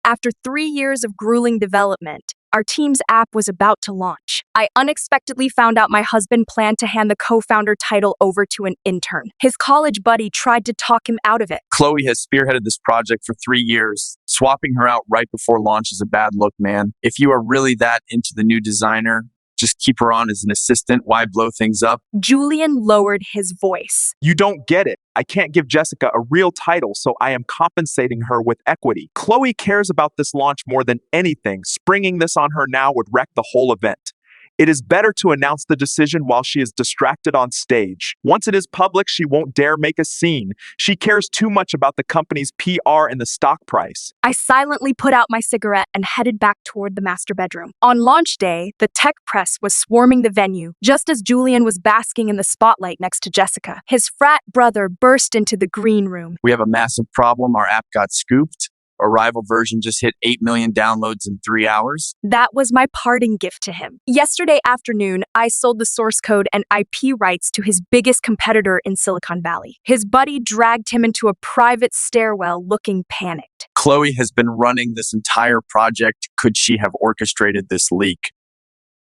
After 3 years of grueling development, our team's app was about to launch. I unexpectedly found out my husband planned to hand the co-founder title over to an intern. His college buddy tried to talk him out of it. Chloe has spearheaded this project for 3 years. Swapping her out right before launch is a bad look, man. If you are really that into the new designer, just keep her on as an assistant. Why blow things up? Julian lowered his voice. You don't get it. I can't give Jessica a real title, so I am compensating her with equity. Chloe cares about this launch more than anything. Springing this on her now would wreck the whole event. It is better to announce the decision while she is distracted on stage. Once it is public, she won't dare make a scene. She cares too much about the company's PR and the stock price. I silently put out my cigarette and headed back toward the master bedroom. On launch day, the tech press was swarming the venue, just as Julian was basking in the spotlight next to Jessica. His frat brother burst into the green room. We have a massive problem. Our app got scooped. Our rival version just hit 8 million downloads in 3 hours. That was my parting gift to him. Yesterday afternoon, I sold the source code and IP rights to his biggest competitor in Silicon Valley. His buddy dragged him into a private stairwell looking panicked. Chloe has been running this entire project. Could she have orchestrated this leak?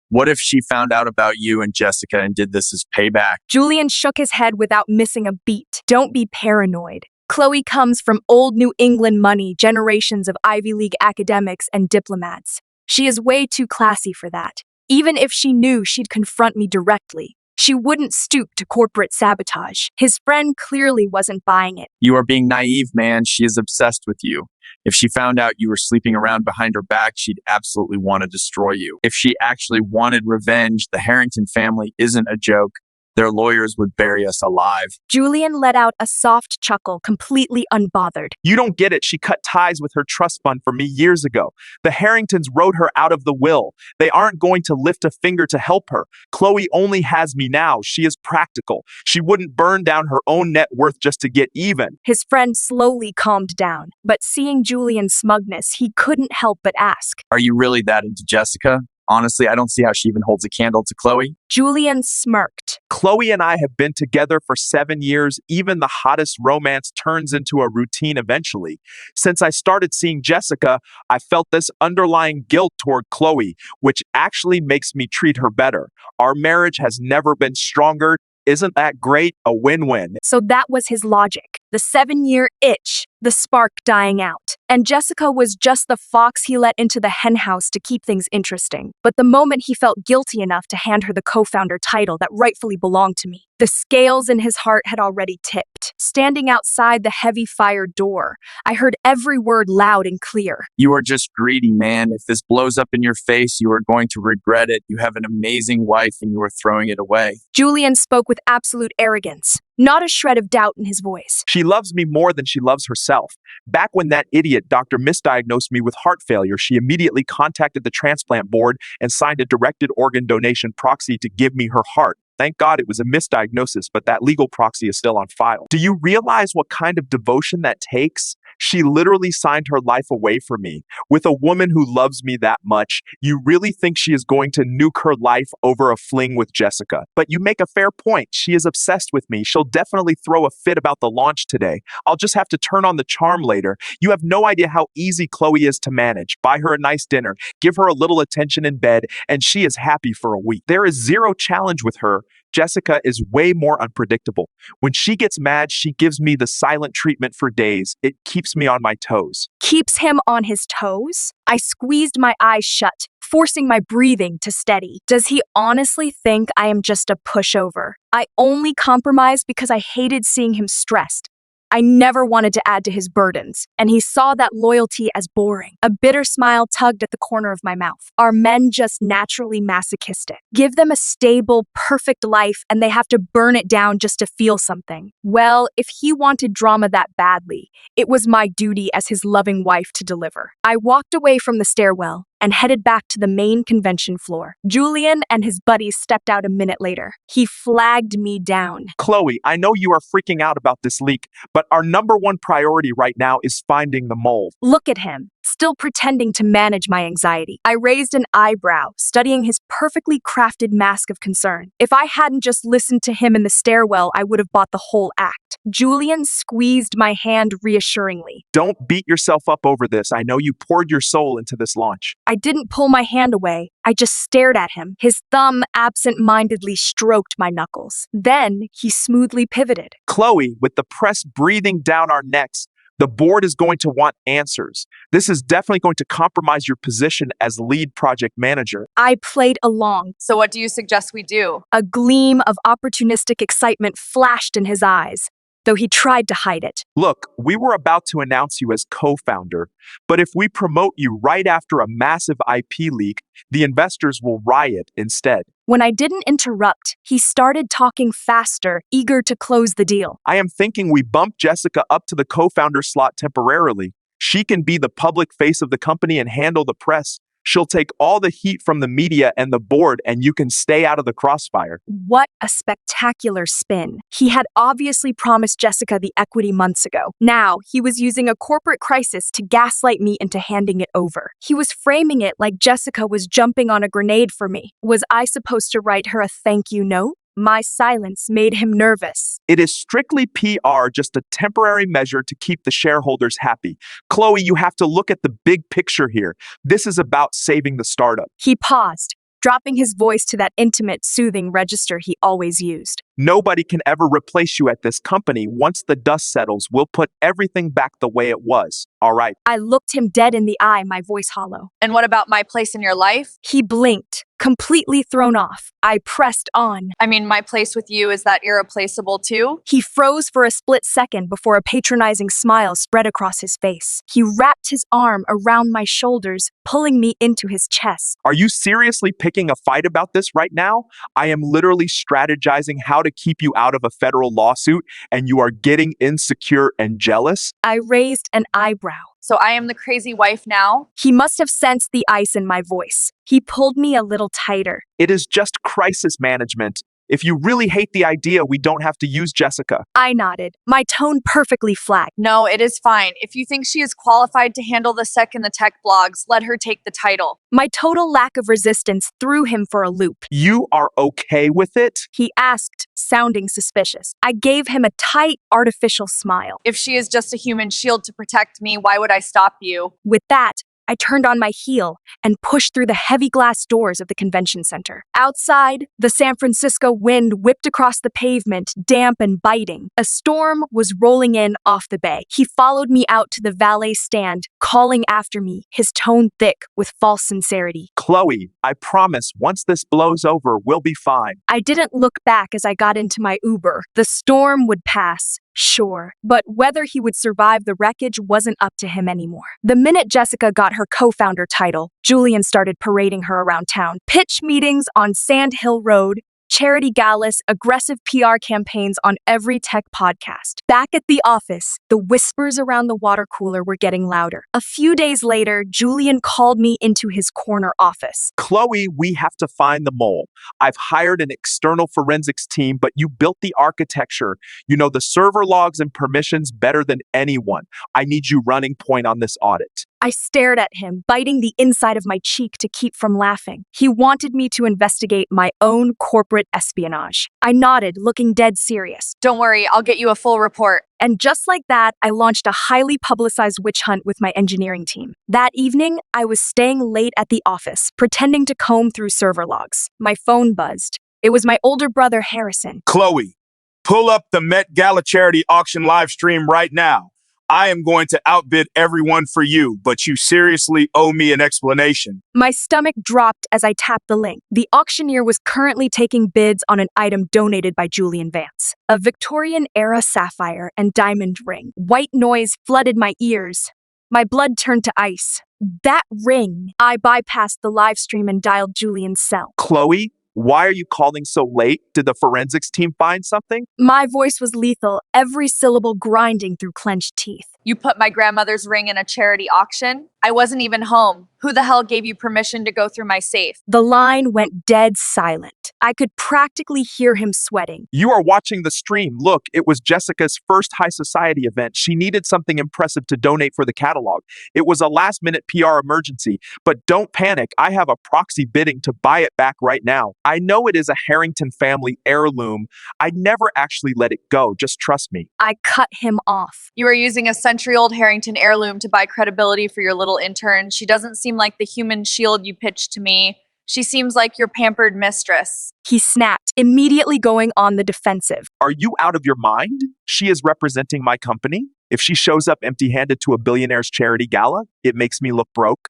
What if she found out about you and Jessica and did this as payback? Julian shook his head without missing a beat. Don't be paranoid. Chloe comes from old New England money, generations of Ivy League academics and diplomats. She is way too classy for that. Even if she knew she'd confront me directly, she wouldn't stoop to corporate sabotage. His friend clearly wasn't buying it. You are being naive, man. She is obsessed with you. If she found out you were sleeping around behind her back, she'd absolutely want to destroy you. If she actually wanted revenge, the Harrington family isn't a joke. Their lawyers would bury us alive. Julian let out a soft chuckle, completely unbothered. You don't get it. She cut ties with her trust fund for me years ago. The Harringtons wrote her out of the will. They aren't going to lift a finger to help her. Chloe only has me now. She is practical. She wouldn't burn down her own net worth just to get even. His friend slowly calmed down, but seeing Julian's smugness, he couldn't help but ask. Are you really that into Jessica? Honestly, I don't see how she even holds a candle to Chloe. Julian smirked. Chloe and I have been together for 7 years. Even the hottest romance turns into a routine eventually. Since I started seeing Jessica, I felt this underlying guilt toward Chloe, which actually makes me treat her better. Our marriage has never been stronger. Isn't that great? A win-win. So that was his logic. The 7-year itch, the spark dying out. And Jessica was just the fox he let into the henhouse to keep things interesting. But the moment he felt guilty enough to hand her the co-founder title that rightfully belonged to me, the scales in his heart had already tipped. Standing outside the heavy fire door, I heard every word loud and clear. You are just greedy, man. If this blows up in your face, you are going to regret it. You have an amazing wife and you are throwing it away. Julian spoke with absolute arrogance, not a shred of doubt in his voice. She loves me more than she loves herself. Back when that idiot doctor misdiagnosed me with heart failure, she immediately contacted the transplant board and signed a directed organ donation proxy to give me her heart. Thank God it was a misdiagnosis, but that legal proxy is still on file. Do you realize what kind of devotion that takes? She literally signed her life away for me. With a woman who loves me that much, you really think she is going to nuke her life over a fling with Jessica? But you make a fair point. She is obsessed with me. She'll definitely throw a fit about the launch today. I'll just have to turn on the charm later. You have no idea how easy Chloe is to manage. Buy her a nice dinner, give her a little attention in bed, and she is happy for a week. There is zero challenge with her. Jessica is way more unpredictable. When she gets mad, she gives me the silent treatment for days. It keeps me on my toes. Keeps him on his toes? I squeezed my eyes shut, forcing my breathing to steady. Does he honestly think I am just a pushover? I only compromised because I hated seeing him stressed. I never wanted to add to his burdens, and he saw that loyalty as boring. A bitter smile tugged at the corner of my mouth. Are men just naturally masochistic? Give them a stable, perfect life, and they have to burn it down just to feel something. Well, if he wanted drama that badly, it was my duty as his loving wife to deliver. I walked away from the stairwell, and headed back to the main convention floor. Julian and his buddies stepped out a minute later. He flagged me down. Chloe, I know you are freaking out about this leak, but our number one priority right now is finding the mole. Look at him, still pretending to manage my anxiety. I raised an eyebrow, studying his perfectly crafted mask of concern. If I hadn't just listened to him in the stairwell, I would have bought the whole act. Julian squeezed my hand reassuringly. Don't beat yourself up over this. I know you poured your soul into this launch. I didn't pull my hand away. I just stared at him. His thumb absent-mindedly stroked my knuckles. Then he smoothly pivoted. Chloe, with the press breathing down our necks, the board is going to want answers. This is definitely going to compromise your position as lead project manager. I played along. So what do you suggest we do? A gleam of opportunistic excitement flashed in his eyes, though he tried to hide it. Look, we were about to announce you as co-founder, but if we promote you right after a massive IP leak, the investors will riot instead. When I didn't interrupt, he started talking faster, eager to close the deal. I am thinking we bump Jessica up to the co-founder slot temporarily. She can be the public face of the company and handle the press. She'll take all the heat from the media and the board, and you can stay out of the crossfire. What a spectacular spin. He had obviously promised Jessica the equity months ago. Now, he was using a corporate crisis to gaslight me into handing it over. He was framing it like Jessica was jumping on a grenade for me. Was I supposed to write her a thank you note? My silence made him nervous. It is strictly PR, just a temporary measure to keep the shareholders happy. Chloe, you have to look at the big picture here. This is about saving the startup. He paused, dropping his voice to that intimate, soothing register he always used. Nobody can ever replace you at this company. Once the dust settles, we'll put everything back the way it was. All right. I looked him dead in the eye, my voice hollow. And what about my place in your life? He blinked, completely thrown off. I pressed on. I mean, my place with you, is that irreplaceable too? He froze for a split second before a patronizing smile spread across his face. He wrapped his arm around my shoulders, pulling me into his chest. Are you seriously picking a fight about this right now? I am literally strategizing how to keep you out of a federal lawsuit, and you are getting insecure and jealous? I raised an eyebrow. So I am the crazy wife now? He must have sensed the ice in my voice. He pulled me a little tighter. It is just crisis management. If you really hate the idea, we don't have to use Jessica. I nodded, my tone perfectly flat. No, it is fine. If you think she is qualified to handle the sec and the tech blogs, let her take the title. My total lack of resistance threw him for a loop. You are okay with it? He asked, sounding suspicious. I gave him a tight, artificial smile. If she is just a human shield to protect me, why would I stop you? With that, I turned on my heel and pushed through the heavy glass doors of the convention center. Outside, the San Francisco wind whipped across the pavement, damp and biting. A storm was rolling in off the bay. He followed me out to the valet stand, calling after me, his tone thick with false sincerity. Chloe, I promise once this blows over, we'll be fine. I didn't look back as I got into my Uber. The storm would pass. Sure, but whether he would survive the wreckage wasn't up to him anymore. The minute Jessica got her co-founder title, Julian started parading her around town. Pitch meetings on Sand Hill Road, charity galas, aggressive PR campaigns on every tech podcast. Back at the office, the whispers around the water cooler were getting louder. A few days later, Julian called me into his corner office. Chloe, we have to find the mole. I've hired an external forensics team, but you built the architecture. You know the server logs and permissions better than anyone. I need you running point on this audit. I stared at him, biting the inside of my cheek to keep from laughing. He wanted me to investigate my own corporate espionage. I nodded, looking dead serious. Don't worry, I'll get you a full report. And just like that, I launched a highly publicized witch hunt with my engineering team. That evening, I was staying late at the office, pretending to comb through server logs. My phone buzzed. It was my older brother, Harrison. Chloe, pull up the Met Gala charity auction live stream right now. I am going to outbid everyone for you, but you seriously owe me an explanation. My stomach dropped as I tapped the link. The auctioneer was currently taking bids on an item donated by Julian Vance. A Victorian-era sapphire and diamond ring. White noise flooded my ears. My blood turned to ice. That ring! I bypassed the live stream and dialed Julian's cell. Chloe, Why are you calling so late? Did the forensics team find something? My voice was lethal, every syllable grinding through clenched teeth. You put my grandmother's ring in a charity auction? I wasn't even home. Who the hell gave you permission to go through my safe? The line went dead silent. I could practically hear him sweating. You are watching the stream. Look, it was Jessica's first high society event. She needed something impressive to donate for the catalog. It was a last-minute PR emergency, but don't panic. I have a proxy bidding to buy it back right now. I know it is a Harrington family heirloom. I'd never actually let it go. Just trust me. I cut him off. You are using a century-old Harrington heirloom to buy credibility for your little intern. She doesn't seem like the human shield you pitched to me. She seems like your pampered mistress. He snapped, immediately going on the defensive. Are you out of your mind? She is representing my company. If she shows up empty-handed to a billionaire's charity gala, it makes me look broke.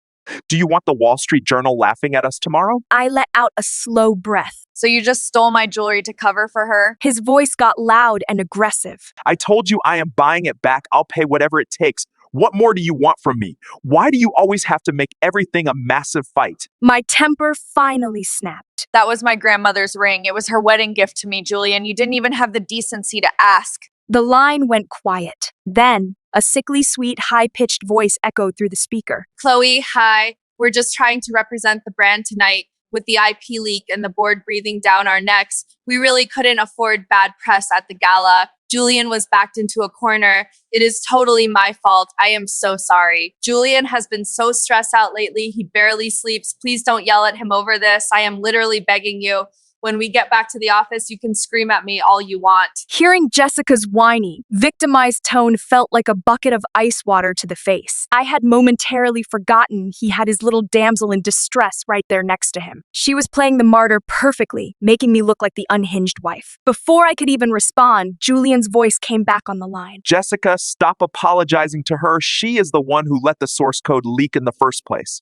Do you want the Wall Street Journal laughing at us tomorrow? I let out a slow breath. So you just stole my jewelry to cover for her? His voice got loud and aggressive. I told you I am buying it back. I'll pay whatever it takes. What more do you want from me? Why do you always have to make everything a massive fight? My temper finally snapped. That was my grandmother's ring. It was her wedding gift to me, Julian. You didn't even have the decency to ask. The line went quiet. Then, a sickly sweet, high-pitched voice echoed through the speaker. Chloe, hi. We're just trying to represent the brand tonight. With the IP leak and the board breathing down our necks, we really couldn't afford bad press at the gala. Julian was backed into a corner. It is totally my fault. I am so sorry. Julian has been so stressed out lately. He barely sleeps. Please don't yell at him over this. I am literally begging you. When we get back to the office, you can scream at me all you want. Hearing Jessica's whiny, victimized tone felt like a bucket of ice water to the face. I had momentarily forgotten he had his little damsel in distress right there next to him. She was playing the martyr perfectly, making me look like the unhinged wife. Before I could even respond, Julian's voice came back on the line. Jessica, stop apologizing to her. She is the one who let the source code leak in the first place.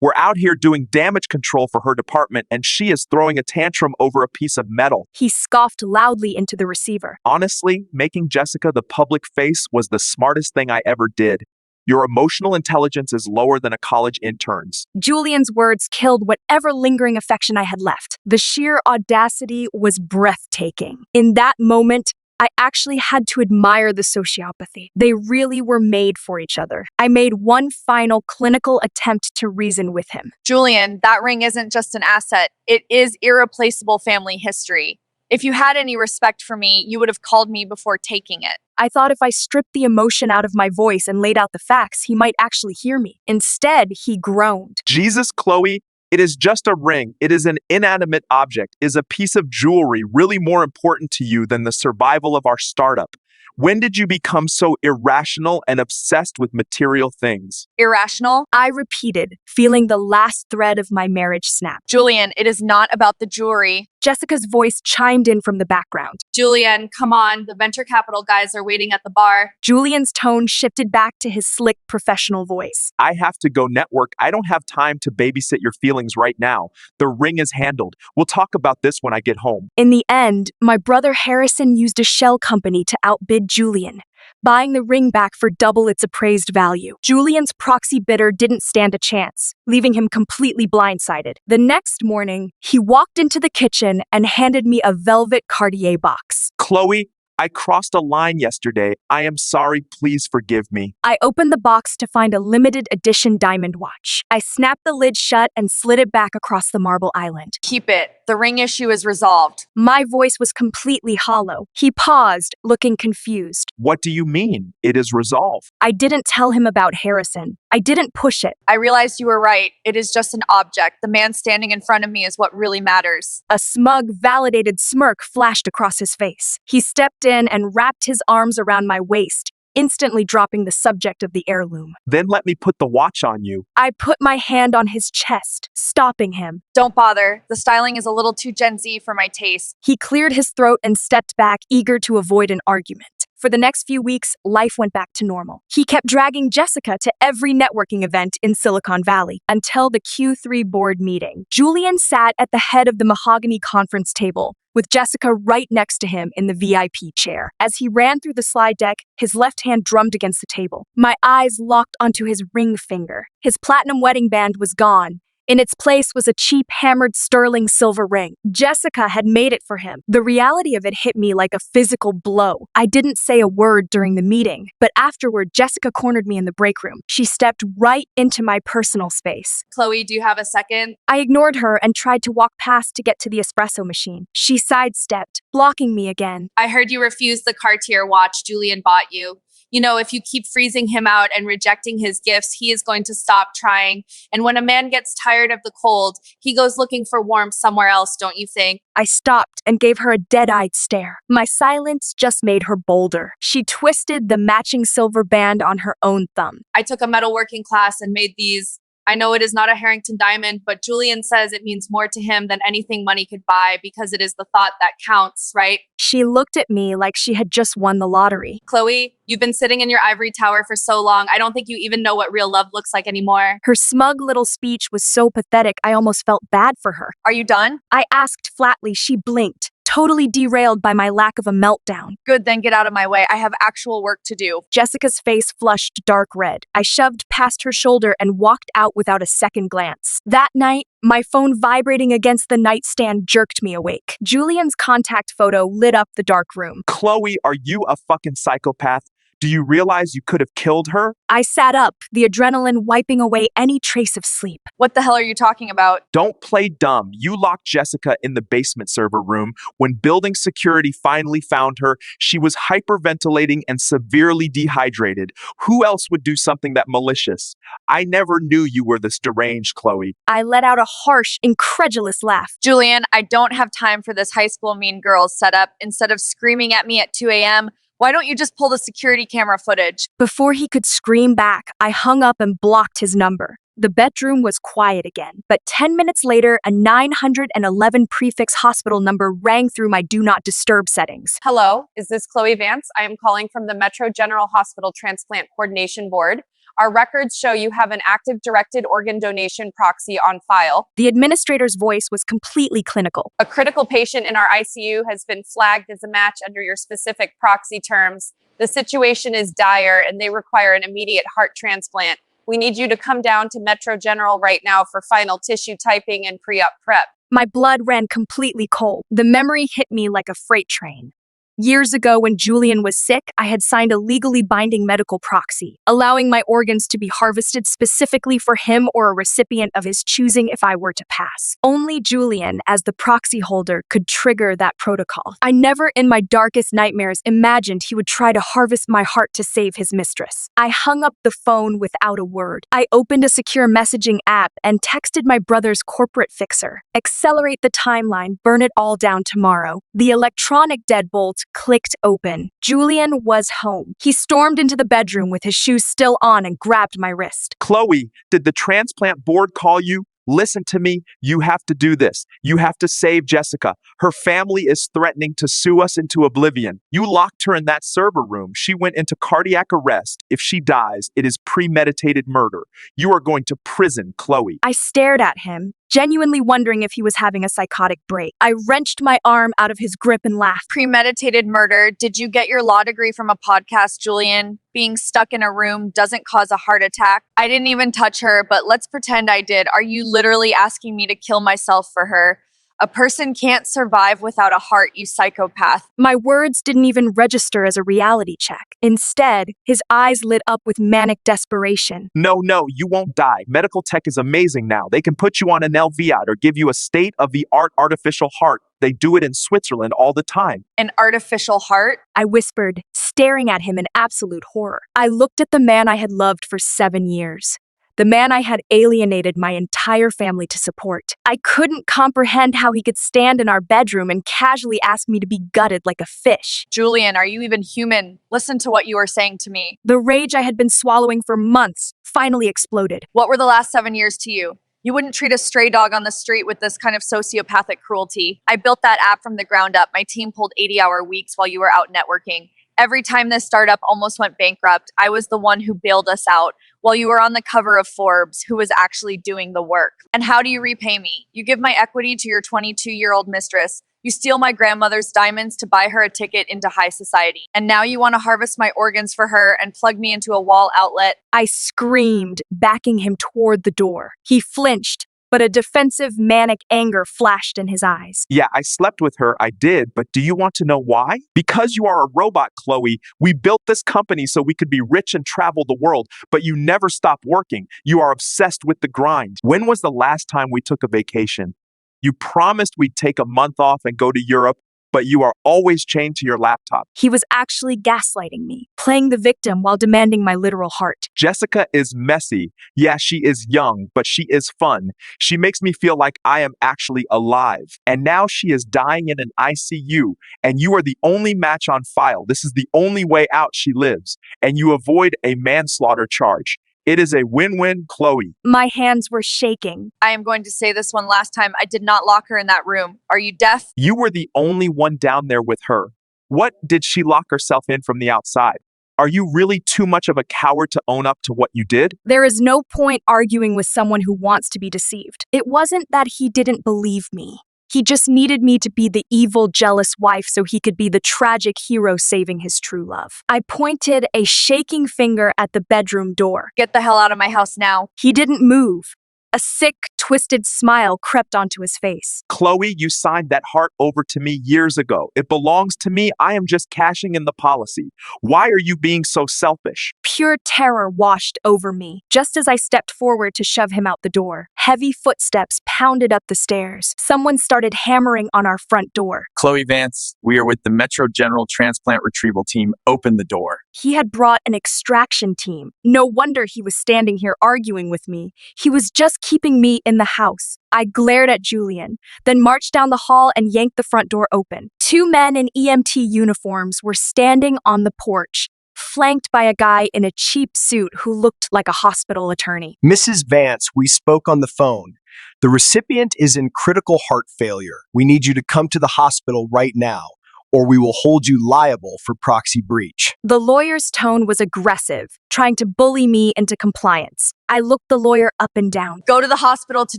We're out here doing damage control for her department, and she is throwing a tantrum over a piece of metal. He scoffed loudly into the receiver. Honestly, making Jessica the public face was the smartest thing I ever did. Your emotional intelligence is lower than a college intern's. Julian's words killed whatever lingering affection I had left. The sheer audacity was breathtaking. In that moment, I actually had to admire the sociopathy. They really were made for each other. I made one final clinical attempt to reason with him. Julian, that ring isn't just an asset. It is irreplaceable family history. If you had any respect for me, you would have called me before taking it. I thought if I stripped the emotion out of my voice and laid out the facts, he might actually hear me. Instead, he groaned. Jesus, Chloe, it is just a ring. It is an inanimate object. Is a piece of jewelry really more important to you than the survival of our startup? When did you become so irrational and obsessed with material things? Irrational? I repeated, feeling the last thread of my marriage snap. Julian, it is not about the jewelry. Jessica's voice chimed in from the background. Julian, come on. The venture capital guys are waiting at the bar. Julian's tone shifted back to his slick, professional voice. I have to go network. I don't have time to babysit your feelings right now. The ring is handled. We'll talk about this when I get home. In the end, my brother Harrison used a shell company to outbid Julian, buying the ring back for double its appraised value. Julian's proxy bidder didn't stand a chance, leaving him completely blindsided. The next morning, he walked into the kitchen and handed me a velvet Cartier box. Chloe, I crossed a line yesterday. I am sorry. Please forgive me. I opened the box to find a limited edition diamond watch. I snapped the lid shut and slid it back across the marble island. Keep it. The ring issue is resolved. My voice was completely hollow. He paused, looking confused. What do you mean? It is resolved. I didn't tell him about Harrison. I didn't push it. I realized you were right. It is just an object. The man standing in front of me is what really matters. A smug, validated smirk flashed across his face. He stepped in and wrapped his arms around my waist, instantly dropping the subject of the heirloom. Then let me put the watch on you. I put my hand on his chest, stopping him. Don't bother. The styling is a little too Gen Z for my taste. He cleared his throat and stepped back, eager to avoid an argument. For the next few weeks, life went back to normal. He kept dragging Jessica to every networking event in Silicon Valley until the Q3 board meeting. Julian sat at the head of the mahogany conference table, with Jessica right next to him in the VIP chair. As he ran through the slide deck, his left hand drummed against the table. My eyes locked onto his ring finger. His platinum wedding band was gone. In its place was a cheap hammered sterling silver ring. Jessica had made it for him. The reality of it hit me like a physical blow. I didn't say a word during the meeting, but afterward, Jessica cornered me in the break room. She stepped right into my personal space. Chloe, do you have a second? I ignored her and tried to walk past to get to the espresso machine. She sidestepped, blocking me again. I heard you refused the Cartier watch Julian bought you. You know, if you keep freezing him out and rejecting his gifts, he is going to stop trying. And when a man gets tired of the cold, he goes looking for warmth somewhere else, don't you think? I stopped and gave her a dead-eyed stare. My silence just made her bolder. She twisted the matching silver band on her own thumb. I took a metalworking class and made these. I know it is not a Harrington diamond, but Julian says it means more to him than anything money could buy because it is the thought that counts, right? She looked at me like she had just won the lottery. Chloe, you've been sitting in your ivory tower for so long, I don't think you even know what real love looks like anymore. Her smug little speech was so pathetic, I almost felt bad for her. Are you done? I asked flatly. She blinked, totally derailed by my lack of a meltdown. Good, then get out of my way. I have actual work to do. Jessica's face flushed dark red. I shoved past her shoulder and walked out without a second glance. That night, my phone vibrating against the nightstand jerked me awake. Julian's contact photo lit up the dark room. Chloe, are you a fucking psychopath? Do you realize you could have killed her? I sat up, the adrenaline wiping away any trace of sleep. What the hell are you talking about? Don't play dumb. You locked Jessica in the basement server room. When building security finally found her, she was hyperventilating and severely dehydrated. Who else would do something that malicious? I never knew you were this deranged, Chloe. I let out a harsh, incredulous laugh. Julian, I don't have time for this high school mean girls setup. Instead of screaming at me at 2 a.m., why don't you just pull the security camera footage? Before he could scream back, I hung up and blocked his number. The bedroom was quiet again, but 10 minutes later, a 911 prefix hospital number rang through my Do Not Disturb settings. Hello, is this Chloe Vance? I am calling from the Metro General Hospital Transplant Coordination Board. Our records show you have an active directed organ donation proxy on file. The administrator's voice was completely clinical. A critical patient in our ICU has been flagged as a match under your specific proxy terms. The situation is dire and they require an immediate heart transplant. We need you to come down to Metro General right now for final tissue typing and pre-op prep. My blood ran completely cold. The memory hit me like a freight train. Years ago, when Julian was sick, I had signed a legally binding medical proxy, allowing my organs to be harvested specifically for him or a recipient of his choosing if I were to pass. Only Julian, as the proxy holder, could trigger that protocol. I never in my darkest nightmares imagined he would try to harvest my heart to save his mistress. I hung up the phone without a word. I opened a secure messaging app and texted my brother's corporate fixer. Accelerate the timeline, burn it all down tomorrow. The electronic deadbolt clicked open. Julian was home. He stormed into the bedroom with his shoes still on and grabbed my wrist. Chloe, did the transplant board call you? Listen to me. You have to do this. You have to save Jessica. Her family is threatening to sue us into oblivion. You locked her in that server room. She went into cardiac arrest. If she dies, it is premeditated murder. You are going to prison, Chloe. I stared at him, genuinely wondering if he was having a psychotic break. I wrenched my arm out of his grip and laughed. Premeditated murder. Did you get your law degree from a podcast, Julian? Being stuck in a room doesn't cause a heart attack. I didn't even touch her, but let's pretend I did. Are you literally asking me to kill myself for her? A person can't survive without a heart, you psychopath. My words didn't even register as a reality check. Instead, his eyes lit up with manic desperation. No, you won't die. Medical tech is amazing now. They can put you on an LVIAT or give you a state-of-the-art artificial heart. They do it in Switzerland all the time. An artificial heart? I whispered, staring at him in absolute horror. I looked at the man I had loved for 7 years. The man I had alienated my entire family to support. I couldn't comprehend how he could stand in our bedroom and casually ask me to be gutted like a fish. Julian, are you even human? Listen to what you are saying to me. The rage I had been swallowing for months finally exploded. What were the last 7 years to you? You wouldn't treat a stray dog on the street with this kind of sociopathic cruelty. I built that app from the ground up. My team pulled 80-hour weeks while you were out networking. Every time this startup almost went bankrupt, I was the one who bailed us out while you were on the cover of Forbes, who was actually doing the work. And how do you repay me? You give my equity to your 22-year-old mistress. You steal my grandmother's diamonds to buy her a ticket into high society. And now you want to harvest my organs for her and plug me into a wall outlet. I screamed, backing him toward the door. He flinched, but a defensive, manic anger flashed in his eyes. Yeah, I slept with her, I did, but do you want to know why? Because you are a robot, Chloe. We built this company so we could be rich and travel the world, but you never stop working. You are obsessed with the grind. When was the last time we took a vacation? You promised we'd take a month off and go to Europe, but you are always chained to your laptop. He was actually gaslighting me, playing the victim while demanding my literal heart. Jessica is messy. Yeah, she is young, but she is fun. She makes me feel like I am actually alive. And now she is dying in an ICU, and you are the only match on file. This is the only way out she lives, and you avoid a manslaughter charge. It is a win-win, Chloe. My hands were shaking. I am going to say this one last time. I did not lock her in that room. Are you deaf? You were the only one down there with her. What did she lock herself in from the outside? Are you really too much of a coward to own up to what you did? There is no point arguing with someone who wants to be deceived. It wasn't that he didn't believe me. He just needed me to be the evil, jealous wife so he could be the tragic hero saving his true love. I pointed a shaking finger at the bedroom door. Get the hell out of my house now. He didn't move. A sick, twisted smile crept onto his face. Chloe, you signed that heart over to me years ago. It belongs to me. I am just cashing in the policy. Why are you being so selfish? Pure terror washed over me, just as I stepped forward to shove him out the door. Heavy footsteps pounded up the stairs. Someone started hammering on our front door. Chloe Vance, we are with the Metro General Transplant Retrieval Team. Open the door. He had brought an extraction team. No wonder he was standing here arguing with me. He was just keeping me in the house. I glared at Julian, then marched down the hall and yanked the front door open. Two men in EMT uniforms were standing on the porch, flanked by a guy in a cheap suit who looked like a hospital attorney. Mrs. Vance, we spoke on the phone. The recipient is in critical heart failure. We need you to come to the hospital right now, or we will hold you liable for proxy breach. The lawyer's tone was aggressive, trying to bully me into compliance. I looked the lawyer up and down. Go to the hospital to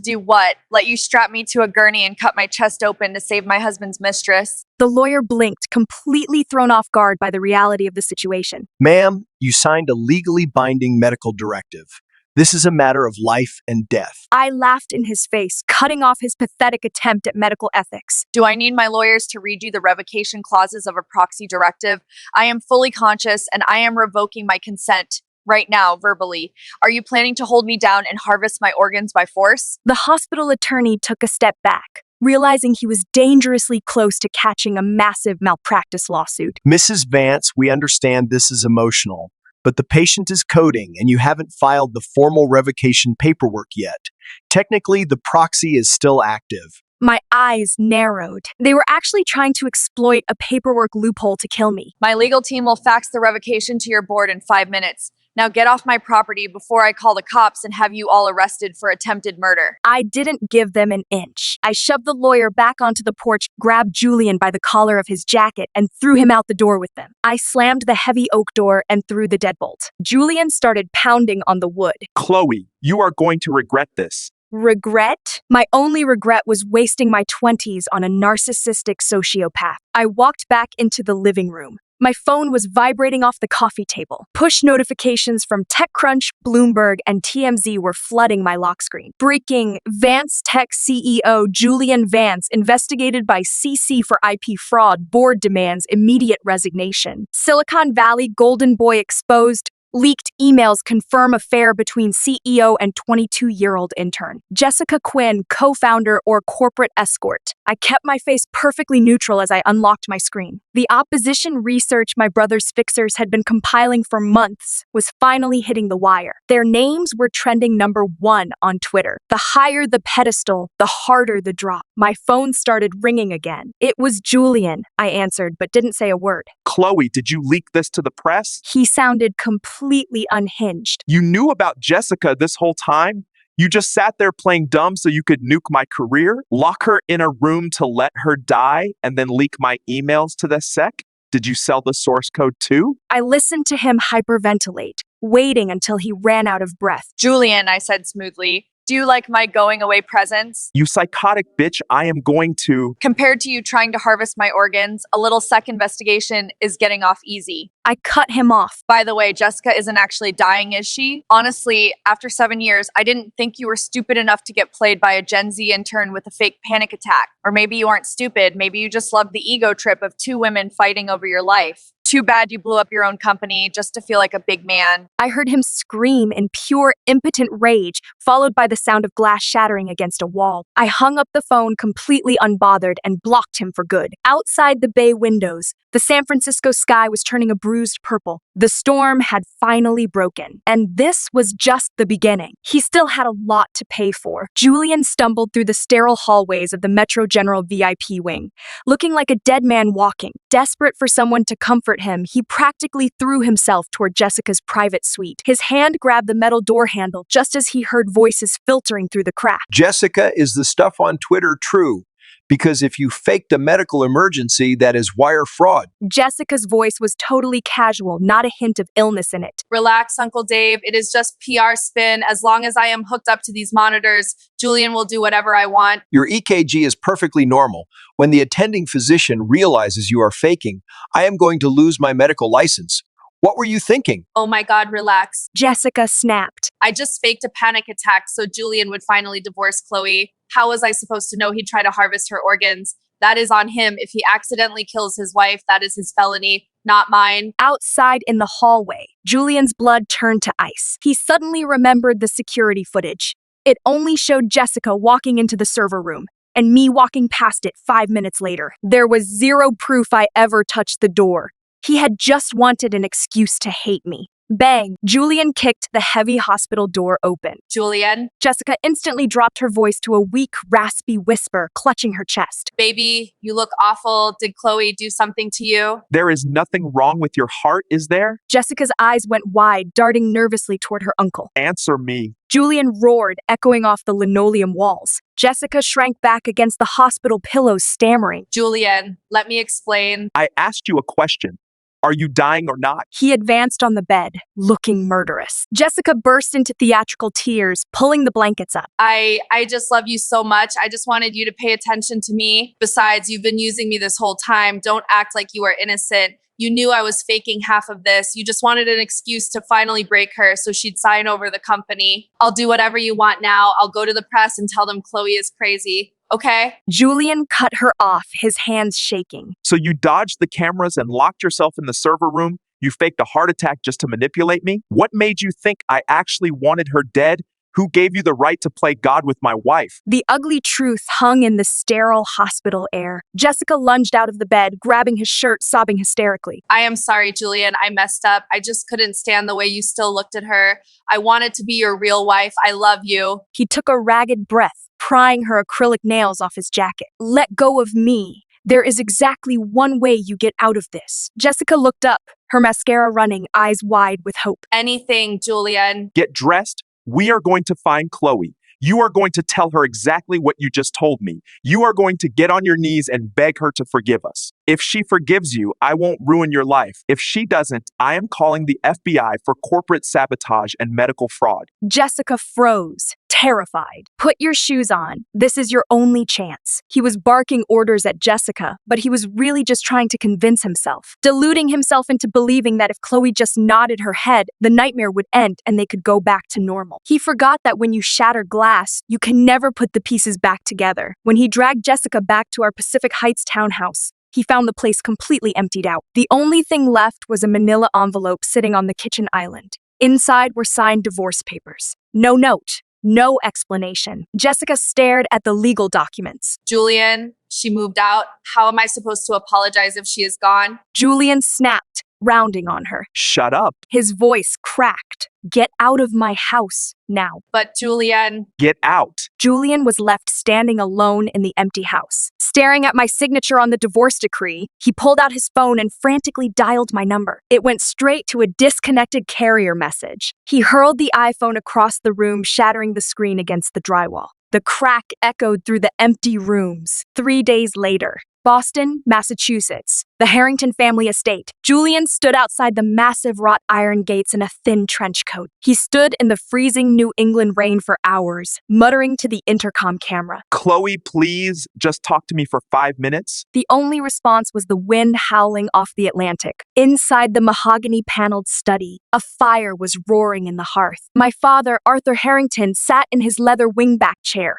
do what? Let you strap me to a gurney and cut my chest open to save my husband's mistress? The lawyer blinked, completely thrown off guard by the reality of the situation. Ma'am, you signed a legally binding medical directive. This is a matter of life and death. I laughed in his face, cutting off his pathetic attempt at medical ethics. Do I need my lawyers to read you the revocation clauses of a proxy directive? I am fully conscious and I am revoking my consent right now, verbally. Are you planning to hold me down and harvest my organs by force? The hospital attorney took a step back, realizing he was dangerously close to catching a massive malpractice lawsuit. Mrs. Vance, we understand this is emotional, but the patient is coding and you haven't filed the formal revocation paperwork yet. Technically, the proxy is still active. My eyes narrowed. They were actually trying to exploit a paperwork loophole to kill me. My legal team will fax the revocation to your board in 5 minutes. Now get off my property before I call the cops and have you all arrested for attempted murder. I didn't give them an inch. I shoved the lawyer back onto the porch, grabbed Julian by the collar of his jacket, and threw him out the door with them. I slammed the heavy oak door and threw the deadbolt. Julian started pounding on the wood. Chloe, you are going to regret this. Regret? My only regret was wasting my 20s on a narcissistic sociopath. I walked back into the living room. My phone was vibrating off the coffee table. Push notifications from TechCrunch, Bloomberg, and TMZ were flooding my lock screen. Breaking: Vance Tech CEO Julian Vance investigated by CC for IP fraud. Board demands immediate resignation. Silicon Valley Golden Boy exposed. Leaked emails confirm affair between CEO and 22-year-old intern. Jessica Quinn, co-founder or corporate escort. I kept my face perfectly neutral as I unlocked my screen. The opposition research my brother's fixers had been compiling for months was finally hitting the wire. Their names were trending #1 on Twitter. The higher the pedestal, the harder the drop. My phone started ringing again. It was Julian, I answered, but didn't say a word. Chloe, did you leak this to the press? He sounded completely unhinged. You knew about Jessica this whole time? You just sat there playing dumb so you could nuke my career, lock her in a room to let her die, and then leak my emails to the SEC? Did you sell the source code too? I listened to him hyperventilate, waiting until he ran out of breath. Julian, I said smoothly, Do you like my going away presence? You psychotic bitch, I am going to. Compared to you trying to harvest my organs, a little second investigation is getting off easy. I cut him off. By the way, Jessica isn't actually dying, is she? Honestly, after 7 years, I didn't think you were stupid enough to get played by a Gen Z intern with a fake panic attack. Or maybe you aren't stupid, maybe you just love the ego trip of two women fighting over your life. Too bad you blew up your own company just to feel like a big man. I heard him scream in pure, impotent rage, followed by the sound of glass shattering against a wall. I hung up the phone completely unbothered and blocked him for good. Outside the bay windows, the San Francisco sky was turning a bruised purple. The storm had finally broken, and this was just the beginning. He still had a lot to pay for. Julian stumbled through the sterile hallways of the Metro General VIP wing, looking like a dead man walking. Desperate for someone to comfort him, he practically threw himself toward Jessica's private suite. His hand grabbed the metal door handle just as he heard voices filtering through the crack. Jessica, is the stuff on Twitter true? Because if you faked a medical emergency, that is wire fraud. Jessica's voice was totally casual, not a hint of illness in it. Relax, Uncle Dave. It is just PR spin. As long as I am hooked up to these monitors, Julian will do whatever I want. Your EKG is perfectly normal. When the attending physician realizes you are faking, I am going to lose my medical license. What were you thinking? Oh my God, relax. Jessica snapped. I just faked a panic attack so Julian would finally divorce Chloe. How was I supposed to know he'd try to harvest her organs? That is on him. If he accidentally kills his wife, that is his felony, not mine. Outside in the hallway, Julian's blood turned to ice. He suddenly remembered the security footage. It only showed Jessica walking into the server room, and me walking past it 5 minutes later. There was zero proof I ever touched the door. He had just wanted an excuse to hate me. Bang! Julian kicked the heavy hospital door open. Julian, Jessica instantly dropped her voice to a weak, raspy whisper, clutching her chest. baby, you look awful. Did Chloe do something to you? There is nothing wrong with your heart, is there? Jessica's eyes went wide, darting nervously toward her uncle. Answer me. Julian roared, echoing off the linoleum walls. Jessica shrank back against the hospital pillows, stammering. Julian, let me explain. I asked you a question. Are you dying or not? He advanced on the bed, looking murderous. Jessica burst into theatrical tears, pulling the blankets up. I just love you so much. I just wanted you to pay attention to me. Besides, you've been using me this whole time. Don't act like you are innocent. You knew I was faking half of this. You just wanted an excuse to finally break her so she'd sign over the company. I'll do whatever you want now. I'll go to the press and tell them Chloe is crazy. Okay? Julian cut her off, his hands shaking. So you dodged the cameras and locked yourself in the server room? You faked a heart attack just to manipulate me? What made you think I actually wanted her dead? Who gave you the right to play God with my wife? The ugly truth hung in the sterile hospital air. Jessica lunged out of the bed, grabbing his shirt, sobbing hysterically. I am sorry, Julian. I messed up. I just couldn't stand the way you still looked at her. I wanted to be your real wife. I love you. He took a ragged breath, prying her acrylic nails off his jacket. Let go of me. There is exactly one way you get out of this. Jessica looked up, her mascara running, eyes wide with hope. Anything, Julian. Get dressed. We are going to find Chloe. You are going to tell her exactly what you just told me. You are going to get on your knees and beg her to forgive us. If she forgives you, I won't ruin your life. If she doesn't, I am calling the FBI for corporate sabotage and medical fraud. Jessica froze, terrified. Put your shoes on. This is your only chance. He was barking orders at Jessica, but he was really just trying to convince himself, deluding himself into believing that if Chloe just nodded her head, the nightmare would end and they could go back to normal. He forgot that when you shatter glass, you can never put the pieces back together. When he dragged Jessica back to our Pacific Heights townhouse, he found the place completely emptied out. The only thing left was a manila envelope sitting on the kitchen island. Inside were signed divorce papers. No note, no explanation. Jessica stared at the legal documents. Julian, she moved out. How am I supposed to apologize if she is gone? Julian snapped, rounding on her. Shut up. His voice cracked. Get out of my house now. But Julian, Get out. Julian was left standing alone in the empty house. Staring at my signature on the divorce decree, he pulled out his phone and frantically dialed my number. It went straight to a disconnected carrier message. He hurled the iPhone across the room, shattering the screen against the drywall. The crack echoed through the empty rooms. 3 days later, Boston, Massachusetts, the Harrington family estate. Julian stood outside the massive wrought iron gates in a thin trench coat. He stood in the freezing New England rain for hours, muttering to the intercom camera. Chloe, please just talk to me for 5 minutes. The only response was the wind howling off the Atlantic. Inside the mahogany-paneled study, a fire was roaring in the hearth. My father, Arthur Harrington, sat in his leather wingback chair.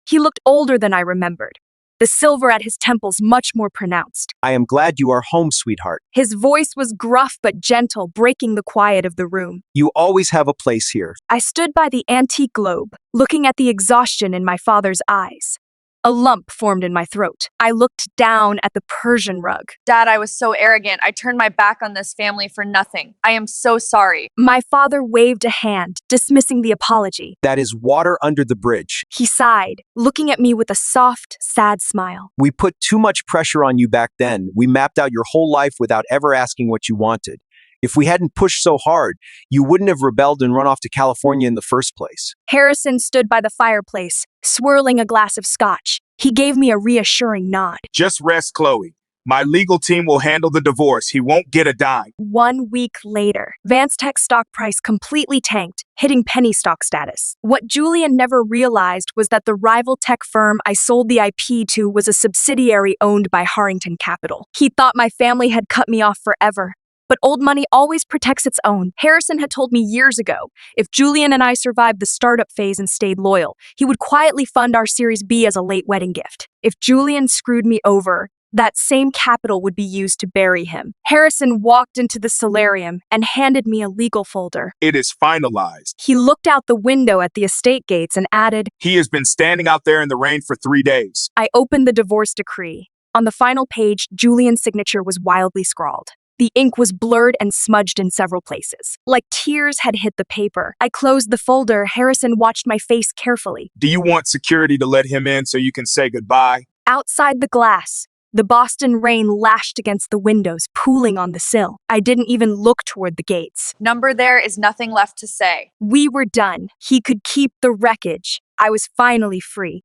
He looked older than I remembered, the silver at his temples much more pronounced. I am glad you are home, sweetheart. His voice was gruff but gentle, breaking the quiet of the room. You always have a place here. I stood by the antique globe, looking at the exhaustion in my father's eyes. A lump formed in my throat. I looked down at the Persian rug. Dad, I was so arrogant. I turned my back on this family for nothing. I am so sorry. My father waved a hand, dismissing the apology. That is water under the bridge. He sighed, looking at me with a soft, sad smile. We put too much pressure on you back then. We mapped out your whole life without ever asking what you wanted. If we hadn't pushed so hard, you wouldn't have rebelled and run off to California in the first place. Harrison stood by the fireplace, swirling a glass of scotch. He gave me a reassuring nod. Just rest, Chloe. My legal team will handle the divorce. He won't get a dime. 1 week later, Vance Tech's stock price completely tanked, hitting penny stock status. What Julian never realized was that the rival tech firm I sold the IP to was a subsidiary owned by Harrington Capital. He thought my family had cut me off forever. But old money always protects its own. Harrison had told me years ago, if Julian and I survived the startup phase and stayed loyal, he would quietly fund our Series B as a late wedding gift. If Julian screwed me over, that same capital would be used to bury him. Harrison walked into the solarium and handed me a legal folder. It is finalized. He looked out the window at the estate gates and added, He has been standing out there in the rain for 3 days. I opened the divorce decree. On the final page, Julian's signature was wildly scrawled. The ink was blurred and smudged in several places. Like tears had hit the paper. I closed the folder. Harrison watched my face carefully. Do you want security to let him in so you can say goodbye? Outside the glass, the Boston rain lashed against the windows, pooling on the sill. I didn't even look toward the gates. Number there is nothing left to say. We were done. He could keep the wreckage. I was finally free.